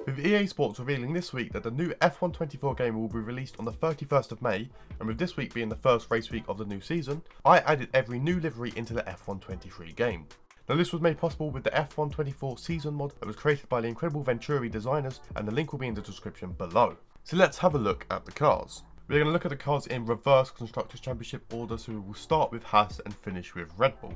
With EA Sports revealing this week that the new F1 24 game will be released on the 31st of May, and with this week being the first race week of the new season, I added every new livery into the F1 23 game. Now this was made possible with the F1 24 season mod that was created by the incredible Venturi designers, and the link will be in the description below. So let's have a look at the cars. We're going to look at the cars in reverse Constructors' Championship order, so we will start with Haas and finish with Red Bull.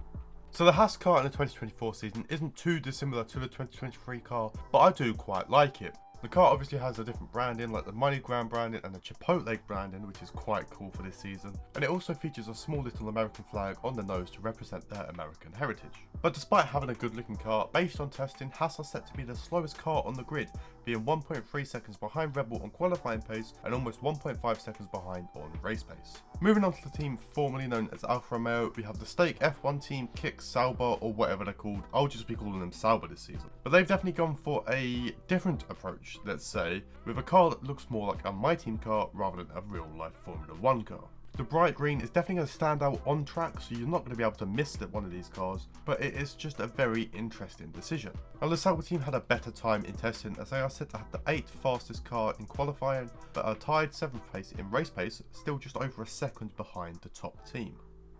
So the Haas car in the 2024 season isn't too dissimilar to the 2023 car, but I do quite like it. The car obviously has a different branding, like the MoneyGram branding and the Chipotle branding, which is quite cool for this season. And it also features a small little American flag on the nose to represent their American heritage. But despite having a good looking car, based on testing, Haas are set to be the slowest car on the grid, being 1.3 seconds behind Red Bull on qualifying pace and almost 1.5 seconds behind on race pace. Moving on to the team formerly known as Alfa Romeo, we have the Stake F1 team, Kick Sauber, or whatever they're called. I'll just be calling them Sauber this season. But they've definitely gone for a different approach, let's say, with a car that looks more like a MyTeam car rather than a real life Formula 1 car. The bright green is definitely going to stand out on track, so you're not going to be able to miss one of these cars, but it is just a very interesting decision. Now the Sauber team had a better time in testing, as they are said to have the 8th fastest car in qualifying, but are tied 7th place in race pace, still just over a second behind the top team.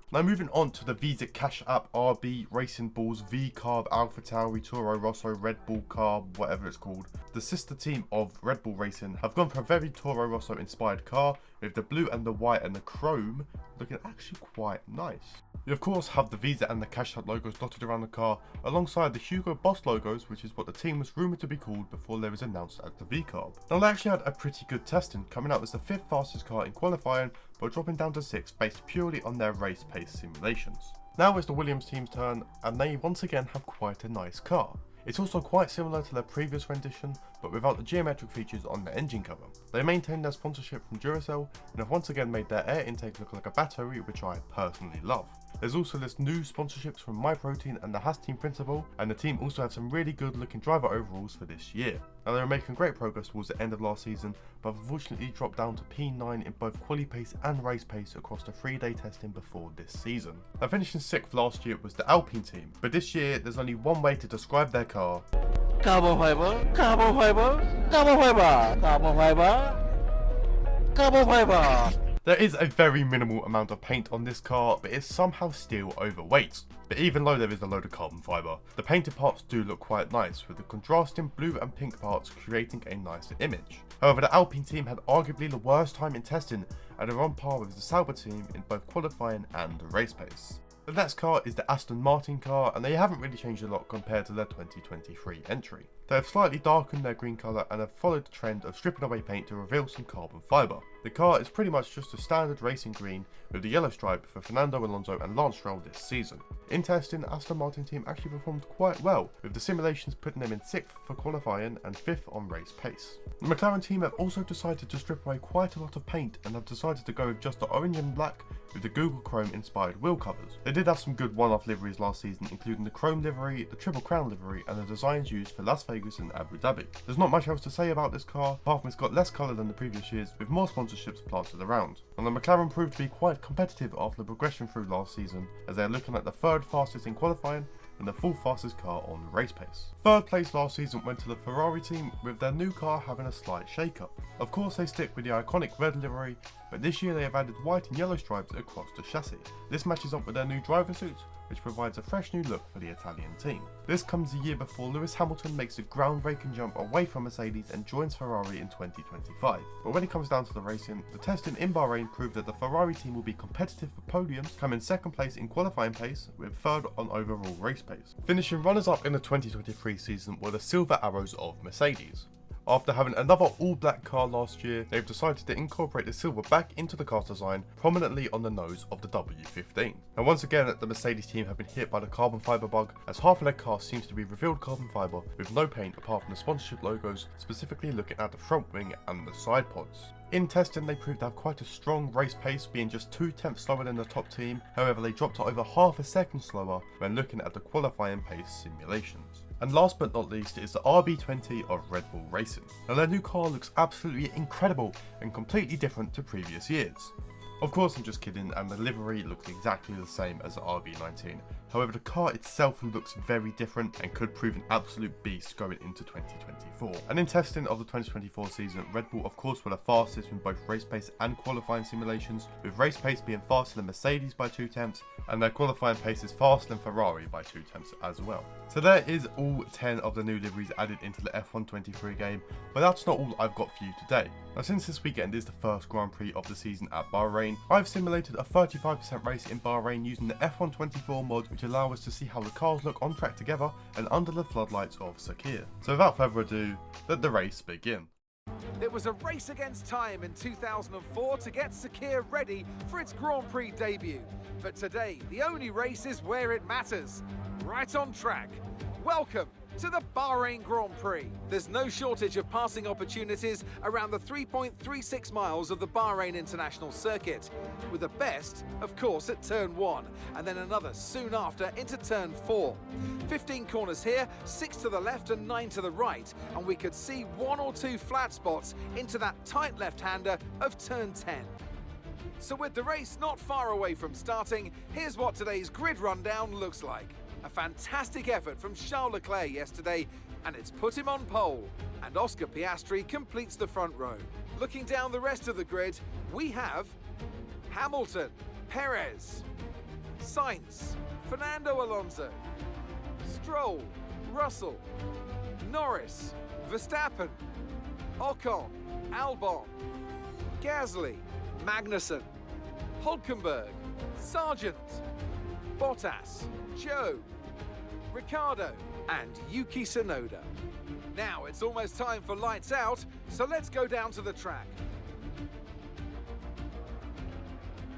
Now moving on to the Visa Cash App RB Racing Bulls V-Carb Alpha Tauri Toro Rosso Red Bull car, whatever it's called. The sister team of Red Bull Racing have gone for a very Toro Rosso inspired car, with the blue and the white and the chrome looking actually quite nice. You of course have the Visa and the Cash App logos dotted around the car, alongside the Hugo Boss logos, which is what the team was rumoured to be called before they was announced as the V-Carb. Now they actually had a pretty good testing, coming out as the 5th fastest car in qualifying, but dropping down to 6th based purely on their race pace simulations. Now it's the Williams team's turn, and they once again have quite a nice car. It's also quite similar to their previous rendition, but without the geometric features on the engine cover. They maintain their sponsorship from Duracell, and have once again made their air intake look like a battery, which I personally love. There's also this new sponsorships from MyProtein and the Haas team principal, and the team also have some really good looking driver overalls for this year. Now they were making great progress towards the end of last season, but unfortunately dropped down to P9 in both quali pace and race pace across the 3-day testing before this season. Now finishing 6th last year was the Alpine team, but this year there's only one way to describe their car. Carbon fiber, carbon fiber, carbon fiber, carbon fiber, carbon fiber. There is a very minimal amount of paint on this car, but it's somehow still overweight. But even though there is a load of carbon fibre, the painted parts do look quite nice, with the contrasting blue and pink parts creating a nicer image. However, the Alpine team had arguably the worst time in testing, and are on par with the Sauber team in both qualifying and race pace. The next car is the Aston Martin car, and they haven't really changed a lot compared to their 2023 entry. They have slightly darkened their green colour and have followed the trend of stripping away paint to reveal some carbon fibre. The car is pretty much just a standard racing green with the yellow stripe for Fernando Alonso and Lance Stroll this season. In testing, the Aston Martin team actually performed quite well, with the simulations putting them in 6th for qualifying and 5th on race pace. The McLaren team have also decided to strip away quite a lot of paint and have decided to go with just the orange and black with the Google Chrome inspired wheel covers. They did have some good one-off liveries last season, including the Chrome livery, the Triple Crown livery, and the designs used for Las Vegas and Abu Dhabi. There's not much else to say about this car, apart from it's got less colour than the previous years, with more sponsorships planted around. And the McLaren proved to be quite competitive after the progression through last season, as they are looking at the 3rd fastest in qualifying and the 4th fastest car on race pace. 3rd place last season went to the Ferrari team, with their new car having a slight shake-up. Of course they stick with the iconic red livery, but this year they have added white and yellow stripes across the chassis. This matches up with their new driver suits, which provides a fresh new look for the Italian team. This comes a year before Lewis Hamilton makes a groundbreaking jump away from Mercedes and joins Ferrari in 2025. But when it comes down to the racing, the testing in Bahrain proved that the Ferrari team will be competitive for podiums, coming 2nd place in qualifying pace, with 3rd on overall race pace. Finishing runners-up in the 2023 season were the Silver Arrows of Mercedes. After having another all-black car last year, they've decided to incorporate the silver back into the car's design, prominently on the nose of the W15. And once again, the Mercedes team have been hit by the carbon fibre bug, as half of their car seems to be revealed carbon fibre with no paint apart from the sponsorship logos, specifically looking at the front wing and the side pods. In testing, they proved to have quite a strong race pace, being just 2/10 slower than the top team. However, they dropped to over half a second slower when looking at the qualifying pace simulations. And last but not least is the RB20 of Red Bull Racing. Now their new car looks absolutely incredible and completely different to previous years. Of course I'm just kidding, and the livery looks exactly the same as the RB19, However, the car itself looks very different and could prove an absolute beast going into 2024. And in testing of the 2024 season, Red Bull of course were the fastest in both race pace and qualifying simulations, with race pace being faster than Mercedes by 2 tenths, and their qualifying pace is faster than Ferrari by 2 tenths as well. So there is all 10 of the new liveries added into the F123 game, but that's not all I've got for you today. Now, since this weekend is the first Grand Prix of the season at Bahrain, I've simulated a 35% race in Bahrain using the F124 mod, which allow us to see how the cars look on track together and under the floodlights of Sakir. So without further ado, let the race begin. It was a race against time in 2004 to get Sakir ready for its Grand Prix debut. But today, the only race is where it matters, right on track. Welcome to the Bahrain Grand Prix. There's no shortage of passing opportunities around the 3.36 miles of the Bahrain International Circuit, with the best, of course, at turn 1, and then another soon after into turn 4. 15 corners here, 6 to the left and 9 to the right, and we could see 1 or 2 flat spots into that tight left-hander of turn 10. So with the race not far away from starting, here's what today's grid rundown looks like. A fantastic effort from Charles Leclerc yesterday, and it's put him on pole, and Oscar Piastri completes the front row. Looking down the rest of the grid, we have Hamilton, Perez, Sainz, Fernando Alonso, Stroll, Russell, Norris, Verstappen, Ocon, Albon, Gasly, Magnussen, Hulkenberg, Sargent, Bottas, Joe, Ricciardo, and Yuki Tsunoda. Now it's almost time for lights out, so let's go down to the track.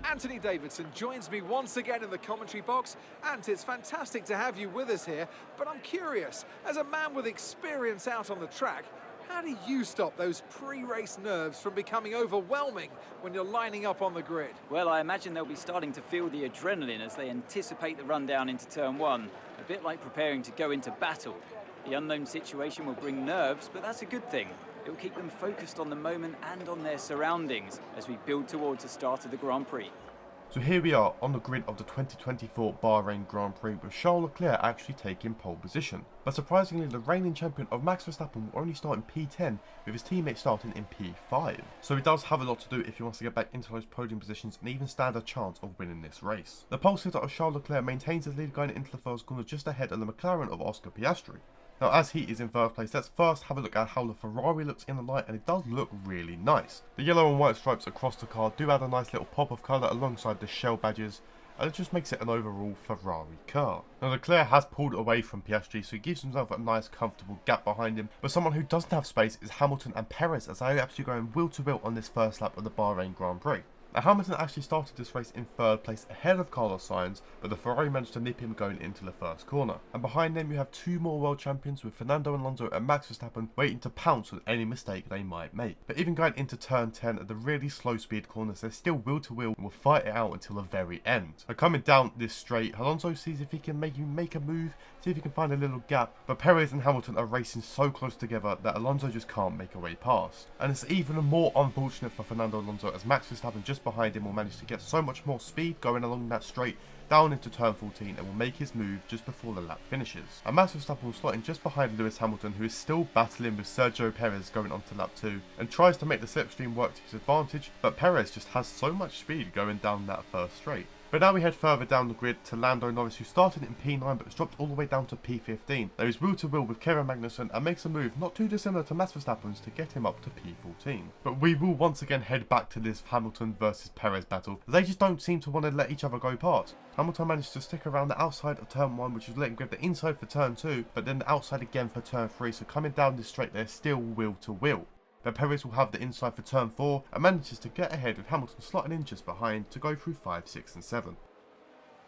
Anthony Davidson joins me once again in the commentary box, and it's fantastic to have you with us here, but I'm curious, as a man with experience out on the track, how do you stop those pre-race nerves from becoming overwhelming when you're lining up on the grid? Well, I imagine they'll be starting to feel the adrenaline as they anticipate the run down into turn 1, a bit like preparing to go into battle. The unknown situation will bring nerves, but that's a good thing. It will keep them focused on the moment and on their surroundings as we build towards the start of the Grand Prix. So here we are on the grid of the 2024 Bahrain Grand Prix, with Charles Leclerc actually taking pole position. But surprisingly, the reigning champion of Max Verstappen will only start in P10, with his teammate starting in P5. So he does have a lot to do if he wants to get back into those podium positions and even stand a chance of winning this race. The pole sitter of Charles Leclerc maintains his lead going into the first corner, just ahead of the McLaren of Oscar Piastri. Now, as he is in first place, let's first have a look at how the Ferrari looks in the light, and it does look really nice. The yellow and white stripes across the car do add a nice little pop of colour alongside the shell badges, and it just makes it an overall Ferrari car. Now, Leclerc has pulled away from Piastri, so he gives himself a nice comfortable gap behind him, but someone who doesn't have space is Hamilton and Perez, as they are actually going wheel to wheel on this first lap of the Bahrain Grand Prix. Now, Hamilton actually started this race in third place ahead of Carlos Sainz, but the Ferrari managed to nip him going into the first corner. And behind them you have 2 more world champions, with Fernando Alonso and Max Verstappen waiting to pounce on any mistake they might make. But even going into turn 10 at the really slow speed corners, they're still wheel to wheel and will fight it out until the very end. Now, coming down this straight, Alonso sees if he can make a move, see if he can find a little gap, but Perez and Hamilton are racing so close together that Alonso just can't make a way past. And it's even more unfortunate for Fernando Alonso, as Max Verstappen just behind him will manage to get so much more speed going along that straight down into turn 14 and will make his move just before the lap finishes. And Max Verstappen will slot in just behind Lewis Hamilton, who is still battling with Sergio Perez going on to lap 2 and tries to make the slipstream work to his advantage, but Perez just has so much speed going down that first straight. But now we head further down the grid to Lando Norris, who started in P9 but has dropped all the way down to P15. Now he's wheel to wheel with Kevin Magnussen and makes a move not too dissimilar to Max Verstappen's to get him up to P14. But we will once again head back to this Hamilton versus Perez battle, as they just don't seem to want to let each other go past. Hamilton managed to stick around the outside of turn 1, which is letting grab the inside for turn 2, but then the outside again for turn 3, so coming down this straight they're still wheel to wheel. But Perez will have the inside for turn 4 and manages to get ahead, with Hamilton slotting in just behind to go through 5, 6 and 7.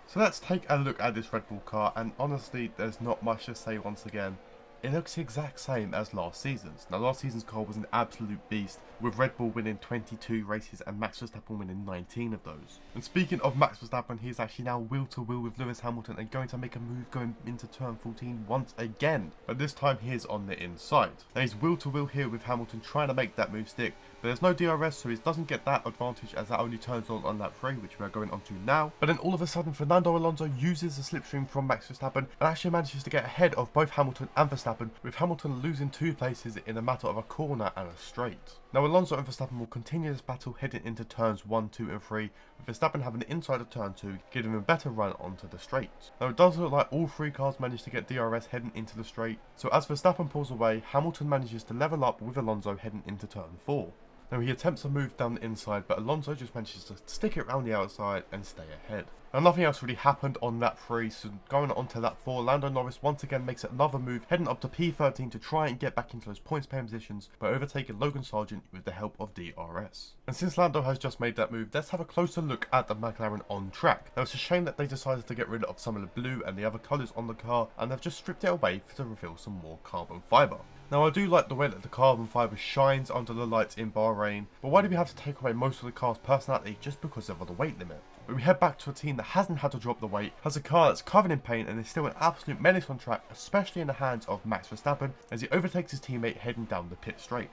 So let's take a look at this Red Bull car, and honestly there's not much to say once again. it looks the exact same as last season's. Now last season's car was an absolute beast, with Red Bull winning 22 races and Max Verstappen winning 19 of those. And speaking of Max Verstappen, he is actually now wheel to wheel with Lewis Hamilton and going to make a move going into turn 14 once again, but this time he is on the inside. Now he's wheel to wheel here with Hamilton trying to make that move stick, but there's no DRS, so he doesn't get that advantage as that only turns on lap 3, which we are going on to now. But then all of a sudden Fernando Alonso uses the slipstream from Max Verstappen and actually manages to get ahead of both Hamilton and Verstappen, with Hamilton losing 2 places in a matter of a corner and a straight. Now Alonso and Verstappen will continue this battle heading into turns 1, 2 and 3, with Verstappen having the inside of turn 2, giving him a better run onto the straight. Now it does look like all 3 cars managed to get DRS heading into the straight, so as Verstappen pulls away, Hamilton manages to level up with Alonso heading into turn 4. Now he attempts to move down the inside, but Alonso just manages to stick it around the outside and stay ahead. Now nothing else really happened on lap 3, so going on to lap 4, Lando Norris once again makes another move, heading up to P13 to try and get back into those points paying positions by overtaking Logan Sargent with the help of DRS. And since Lando has just made that move, let's have a closer look at the McLaren on track. Now it's a shame that they decided to get rid of some of the blue and the other colours on the car, and they've just stripped it away to reveal some more carbon fibre. Now I do like the way that the carbon fibre shines under the lights in Bahrain, but why do we have to take away most of the car's personality just because of the weight limit? But we head back to a team that hasn't had to drop the weight, has a car that's covered in paint and is still an absolute menace on track, especially in the hands of Max Verstappen as he overtakes his teammate heading down the pit straight.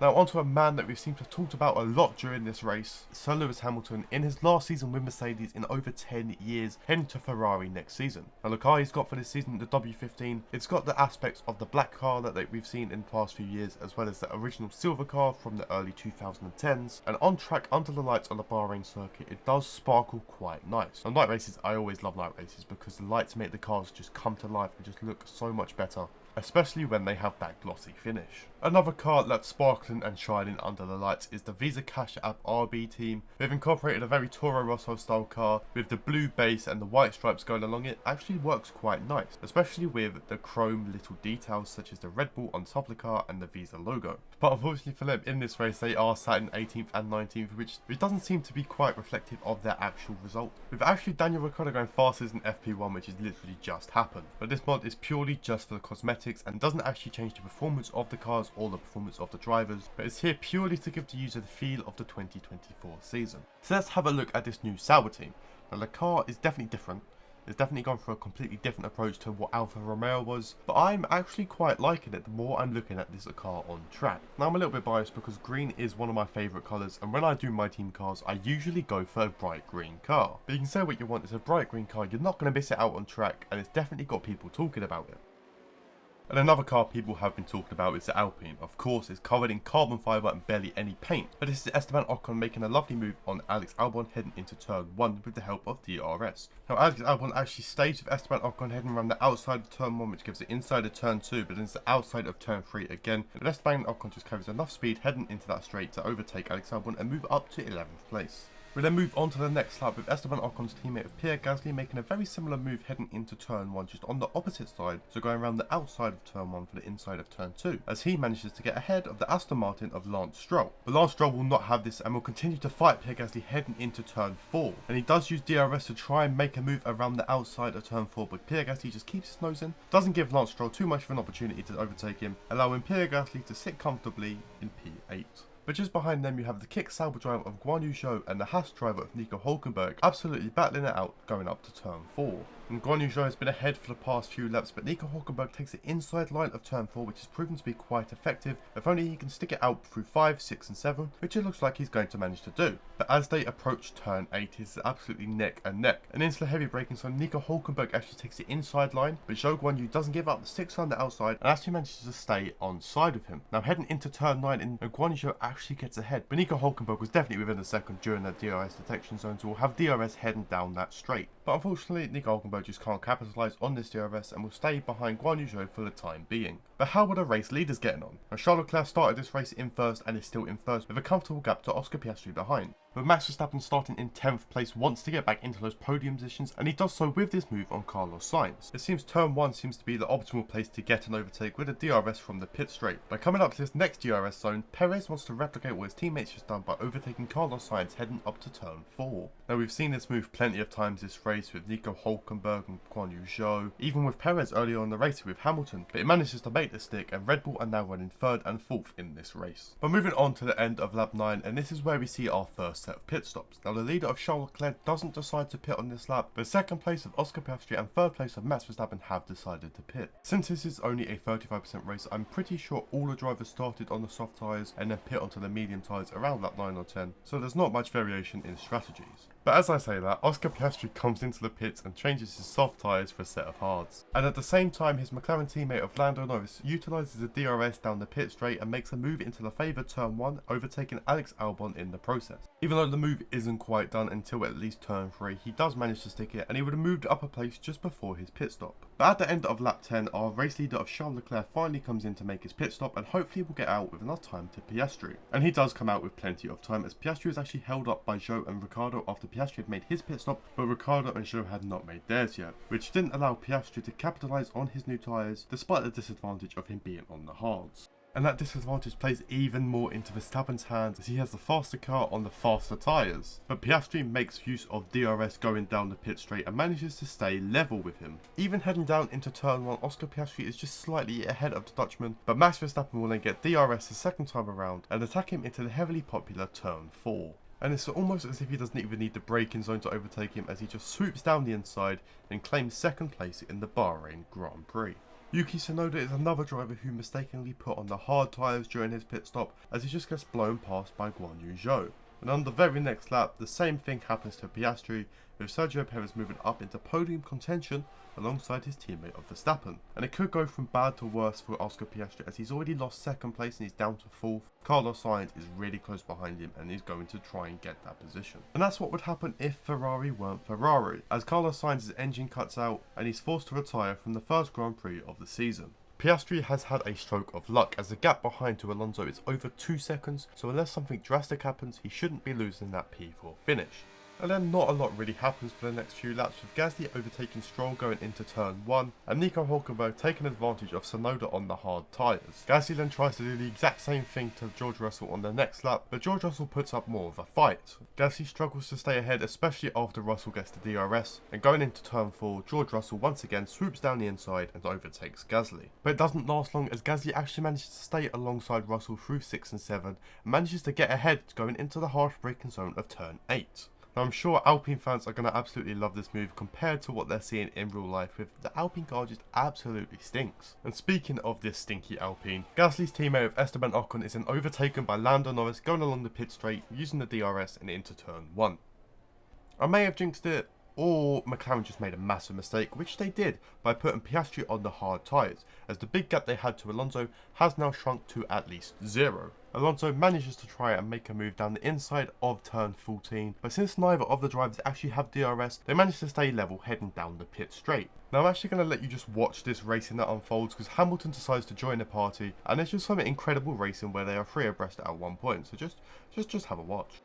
Now onto a man that we seem to have talked about a lot during this race, Sir Lewis Hamilton, in his last season with Mercedes in over 10 years, heading to Ferrari next season. Now the car he's got for this season, the W15, it's got the aspects of the black car that we've seen in the past few years, as well as the original silver car from the early 2010s, and on track under the lights on the Bahrain circuit, it does sparkle quite nice. Now night races, I always love night races because the lights make the cars just come to life and just look so much better, especially when they have that glossy finish. Another car that's sparkling and shining under the lights is the Visa Cash App RB team. They've incorporated a very Toro Rosso style car with the blue base and the white stripes going along it. Actually works quite nice, especially with the chrome little details such as the Red Bull on top of the car and the Visa logo. But unfortunately for them, in this race they are sat in 18th and 19th, which doesn't seem to be quite reflective of their actual result, with actually Daniel Ricciardo going fastest in FP1, which has literally just happened. But this mod is purely just for the cosmetics and doesn't actually change the performance of the cars or the performance of the drivers, but it's here purely to give the user the feel of the 2024 season. So let's have a look at this new Sauber team. Now the car is definitely different. It's definitely gone for a completely different approach to what Alfa Romeo was, but I'm actually quite liking it the more I'm looking at this car on track. Now I'm a little bit biased because green is one of my favourite colours, and when I do my team cars I usually go for a bright green car. But you can say what you want, it's a bright green car, you're not going to miss it out on track, and it's definitely got people talking about it. And another car people have been talking about is the Alpine. Of course, it's covered in carbon fibre and barely any paint. But this is Esteban Ocon making a lovely move on Alex Albon heading into turn 1 with the help of DRS. Now Alex Albon actually stays with Esteban Ocon heading around the outside of turn 1, which gives it inside of turn 2, but then it's the outside of turn 3 again. But Esteban Ocon just carries enough speed heading into that straight to overtake Alex Albon and move up to 11th place. We then move on to the next lap with Esteban Ocon's teammate of Pierre Gasly making a very similar move heading into turn 1 just on the opposite side, so going around the outside of turn 1 for the inside of turn 2, as he manages to get ahead of the Aston Martin of Lance Stroll. But Lance Stroll will not have this and will continue to fight Pierre Gasly heading into turn 4, and he does use DRS to try and make a move around the outside of turn 4, but Pierre Gasly just keeps his nose in, doesn't give Lance Stroll too much of an opportunity to overtake him, allowing Pierre Gasly to sit comfortably in P8. But just behind them you have the Kick Sauber driver of Guan Yu Zhou and the Haas driver of Nico Hülkenberg absolutely battling it out going up to turn 4. And Guan Yu Zhou has been ahead for the past few laps, but Nico Hülkenberg takes the inside line of turn 4, which has proven to be quite effective, if only he can stick it out through 5, 6 and 7, which it looks like he's going to manage to do. But as they approach turn 8, it's absolutely neck and neck. And into the heavy braking, so Nico Hülkenberg actually takes the inside line, but Zhou Guan Yu doesn't give up the 6 on the outside and actually manages to stay on side of him. Now heading into turn 9, and Guan Yu Zhou actually gets ahead, but Nico Hülkenberg was definitely within a second during that DRS detection zone, so we'll have DRS heading down that straight. But unfortunately, Nico Hülkenberg just can't capitalise on this DRS and will stay behind Guan Yu Zhou for the time being. But how were the race leaders getting on? Now Charles Leclerc started this race in first and is still in first with a comfortable gap to Oscar Piastri behind. with Max Verstappen starting in 10th place wants to get back into those podium positions, and he does so with this move on Carlos Sainz. It seems turn 1 seems to be the optimal place to get an overtake with a DRS from the pit straight. By coming up to this next DRS zone, Perez wants to replicate what his teammates just done by overtaking Carlos Sainz heading up to turn 4. Now we've seen this move plenty of times this race with Nico Hülkenberg and Guan Yu Zhou, even with Perez earlier on in the race with Hamilton, but it manages to make the stick, and Red Bull are now running 3rd and 4th in this race. But moving on to the end of lap 9, and this is where we see our first set of pit stops. Now the leader of Charles Leclerc doesn't decide to pit on this lap, but 2nd place of Oscar Piastri and 3rd place of Max Verstappen have decided to pit. Since this is only a 35% race, I'm pretty sure all the drivers started on the soft tyres and then pit onto the medium tyres around lap 9 or 10, so there's not much variation in strategies. But as I say that, Oscar Piastri comes into the pits and changes his soft tyres for a set of hards. And at the same time, his McLaren teammate of Lando Norris utilises a DRS down the pit straight and makes a move into the favoured turn 1, overtaking Alex Albon in the process. Even though the move isn't quite done until at least turn 3, he does manage to stick it, and he would have moved up a place just before his pit stop. But at the end of lap 10, our race leader of Charles Leclerc finally comes in to make his pit stop, and hopefully will get out with enough time to Piastri. And he does come out with plenty of time, as Piastri was actually held up by Zhou and Ricciardo after Piastri had made his pit stop, but Ricciardo and Zhou had not made theirs yet, which didn't allow Piastri to capitalise on his new tyres, despite the disadvantage of him being on the hards. And that disadvantage plays even more into Verstappen's hands, as he has the faster car on the faster tyres. But Piastri makes use of DRS going down the pit straight and manages to stay level with him. Even heading down into turn 1, Oscar Piastri is just slightly ahead of the Dutchman, but Max Verstappen will then get DRS the 2nd time around and attack him into the heavily popular turn 4. And it's almost as if he doesn't even need the braking zone to overtake him, as he just swoops down the inside and claims 2nd place in the Bahrain Grand Prix. Yuki Tsunoda is another driver who mistakenly put on the hard tyres during his pit stop, as he just gets blown past by Guan Yu Zhou. And on the very next lap, the same thing happens to Piastri, with Sergio Perez moving up into podium contention alongside his teammate of Verstappen. And it could go from bad to worse for Oscar Piastri, as he's already lost 2nd place and he's down to 4th. Carlos Sainz is really close behind him and he's going to try and get that position. And that's what would happen if Ferrari weren't Ferrari, as Carlos Sainz's engine cuts out and he's forced to retire from the first Grand Prix of the season. Piastri has had a stroke of luck, as the gap behind to Alonso is over 2 seconds, so unless something drastic happens, he shouldn't be losing that P4 finish. And then not a lot really happens for the next few laps, with Gasly overtaking Stroll going into turn 1 and Nico Hülkenberg taking advantage of Tsunoda on the hard tyres. Gasly then tries to do the exact same thing to George Russell on the next lap, but George Russell puts up more of a fight. Gasly struggles to stay ahead, especially after Russell gets the DRS, and going into turn 4, George Russell once again swoops down the inside and overtakes Gasly. But it doesn't last long, as Gasly actually manages to stay alongside Russell through 6 and 7 and manages to get ahead going into the harsh braking zone of turn 8. Now I'm sure Alpine fans are going to absolutely love this move compared to what they're seeing in real life, with the Alpine car just absolutely stinks. And speaking of this stinky Alpine, Gasly's teammate of Esteban Ocon is then overtaken by Lando Norris going along the pit straight using the DRS and into turn 1. I may have jinxed it, or McLaren just made a massive mistake, which they did by putting Piastri on the hard tyres, as the big gap they had to Alonso has now shrunk to at least 0. Alonso manages to try and make a move down the inside of turn 14, but since neither of the drivers actually have DRS, they manage to stay level heading down the pit straight. Now I'm actually going to let you just watch this racing that unfolds, because Hamilton decides to join the party, and it's just some incredible racing where they are 3 abreast at one point, so just have a watch.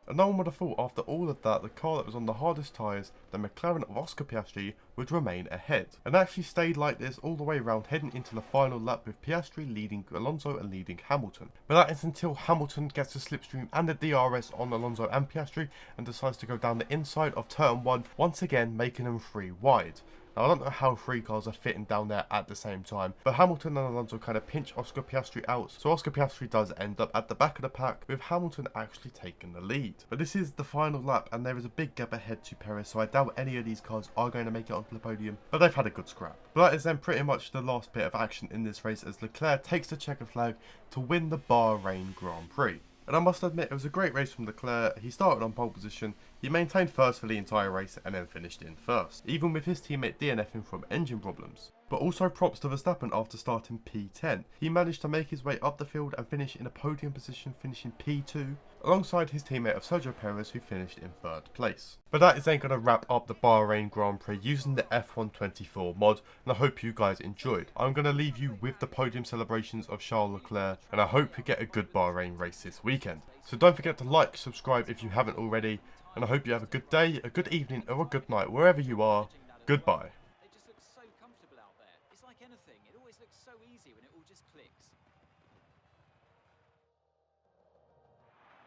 And no one would have thought after all of that, the car that was on the hardest tyres, the McLaren of Oscar Piastri, would remain ahead. And actually stayed like this all the way around, heading into the final lap, with Piastri leading Alonso and leading Hamilton. But that is until Hamilton gets the slipstream and the DRS on Alonso and Piastri and decides to go down the inside of turn 1, once again making them 3 wide. Now I don't know how 3 cars are fitting down there at the same time, but Hamilton and Alonso kind of pinch Oscar Piastri out, so Oscar Piastri does end up at the back of the pack, with Hamilton actually taking the lead. But this is the final lap and there is a big gap ahead to Perez, so I doubt any of these cars are going to make it onto the podium, but they've had a good scrap. But that is then pretty much the last bit of action in this race, as Leclerc takes the checker flag to win the Bahrain Grand Prix. And I must admit, it was a great race from Leclerc. He started on pole position, He maintained first for the entire race and then finished in first, even with his teammate DNFing from engine problems. But also props to Verstappen after starting P10. He managed to make his way up the field and finish in a podium position, finishing P2, alongside his teammate of Sergio Perez, who finished in 3rd place. But that is then going to wrap up the Bahrain Grand Prix using the F124 mod, and I hope you guys enjoyed. I'm going to leave you with the podium celebrations of Charles Leclerc, and I hope we get a good Bahrain race this weekend. So don't forget to like, subscribe if you haven't already, and I hope you have a good day, a good evening, or a good night, wherever you are. Goodbye. It just looks so comfortable out there. It's like anything. It always looks so easy when it all just clicks.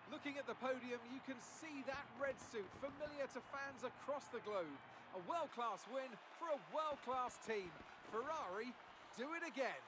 Looking at the podium, you can see that red suit familiar to fans across the globe. A world-class win for a world-class team. Ferrari, do it again.